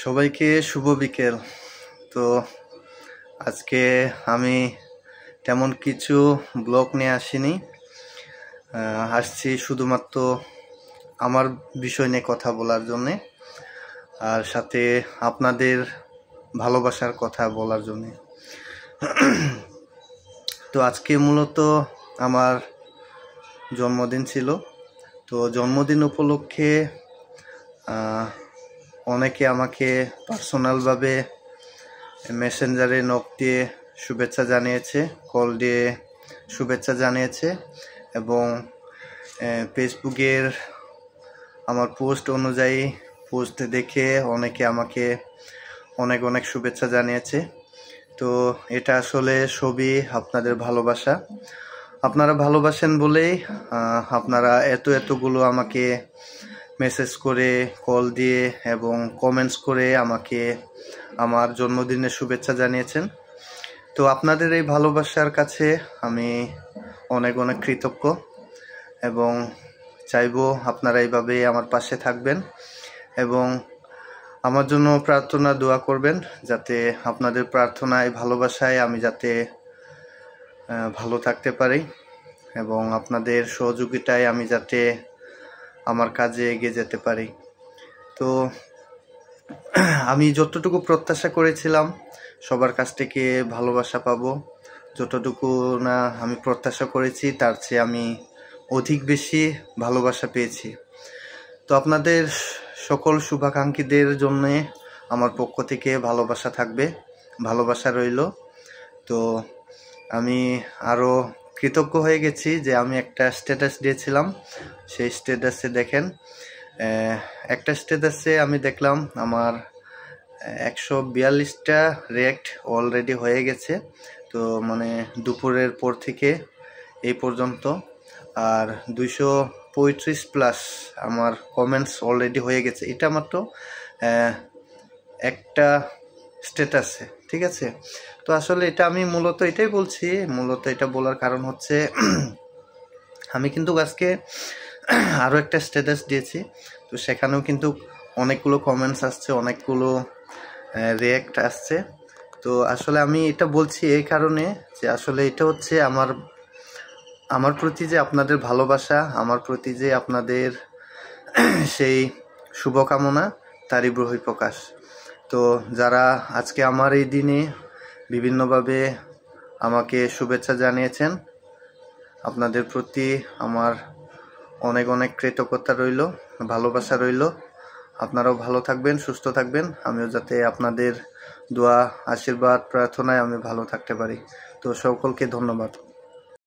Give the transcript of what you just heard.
সবাইকে শুভ বিকেল। তো আজকে আমি তেমন কিছু ব্লগ নিয়ে আসিনি, আসছি শুধুমাত্র আমার বিষয় নিয়ে কথা বলার জন্যে, আর সাথে আপনাদের ভালোবাসার কথা বলার জন্যে। তো আজকে মূলত আমার জন্মদিন ছিল। তো জন্মদিন উপলক্ষে অনেকে আমাকে পার্সোনালভাবে মেসেঞ্জারে নক দিয়ে শুভেচ্ছা জানিয়েছে, কল দিয়ে শুভেচ্ছা জানিয়েছে, এবং ফেসবুকের আমার পোস্ট অনুযায়ী পোস্ট দেখে অনেকে আমাকে অনেক অনেক শুভেচ্ছা জানিয়েছে। তো এটা আসলে সবই আপনাদের ভালোবাসা। আপনারা ভালোবাসেন বলেই আপনারা এতগুলো আমাকে মেসেজ করে, কল দিয়ে এবং কমেন্টস করে আমাকে আমার জন্মদিনের শুভেচ্ছা জানিয়েছেন। তো আপনাদের এই ভালোবাসার কাছে আমি অনেক অনেক কৃতজ্ঞ, এবং চাইবো আপনারা এইভাবে আমার পাশে থাকবেন এবং আমার জন্য প্রার্থনা দোয়া করবেন, যাতে আপনাদের প্রার্থনায় ভালোবাসায় আমি যাতে ভালো থাকতে পারি, এবং আপনাদের সহযোগিতায় আমি যাতে আমার কাজে এগিয়ে যেতে পারি। তো আমি যতটুকু প্রত্যাশা করেছিলাম সবার কাছ থেকে ভালোবাসা পাবো, যতটুকু না আমি প্রত্যাশা করেছি তার চেয়ে আমি অধিক বেশি ভালোবাসা পেয়েছি। তো আপনাদের সকল শুভাকাঙ্ক্ষীদের জন্য আমার পক্ষ থেকে ভালোবাসা থাকবে, ভালোবাসা রইল। তো আমি আরও কৃতজ্ঞ হয়ে গেছি যে আমি একটা স্ট্যাটাস দিয়েছিলাম, সেই স্ট্যাটাসে দেখেন একটা স্ট্যাটাসে আমি দেখলাম আমার 142টা রিঅ্যাক্ট অলরেডি হয়ে গেছে। তো মানে দুপুরের পর থেকে এই পর্যন্ত, আর 235+ আমার কমেন্টস অলরেডি হয়ে গেছে। এটা মাত্র একটা স্ট্যাটাসে, ঠিক আছে। তো আসলে এটা আমি মূলত এটাই বলছি, মূলত এটা বলার কারণ হচ্ছে আমি কিন্তু আজকে আরও একটা স্ট্যাটাস দিয়েছি, তো সেখানেও কিন্তু অনেকগুলো কমেন্টস আসছে, অনেকগুলো রিঅ্যাক্ট আসছে। তো আসলে আমি এটা বলছি এই কারণে যে আসলে এটা হচ্ছে আমার প্রতি যে আপনাদের ভালোবাসা, আমার প্রতি যে আপনাদের সেই শুভকামনা, তারই বহিঃপ্রকাশ। তো যারা আজকে আমার এই দিনে বিভিন্নভাবে আমাকে শুভেচ্ছা জানিয়েছেন, আপনাদের প্রতি আমার অনেক অনেক কৃতজ্ঞতা রইল, ভালোবাসা রইল। আপনারাও ভালো থাকবেন, সুস্থ থাকবেন, আমিও যাতে আপনাদের দোয়া, আশীর্বাদ, প্রার্থনায় আমি ভালো থাকতে পারি। তো সকলকে ধন্যবাদ।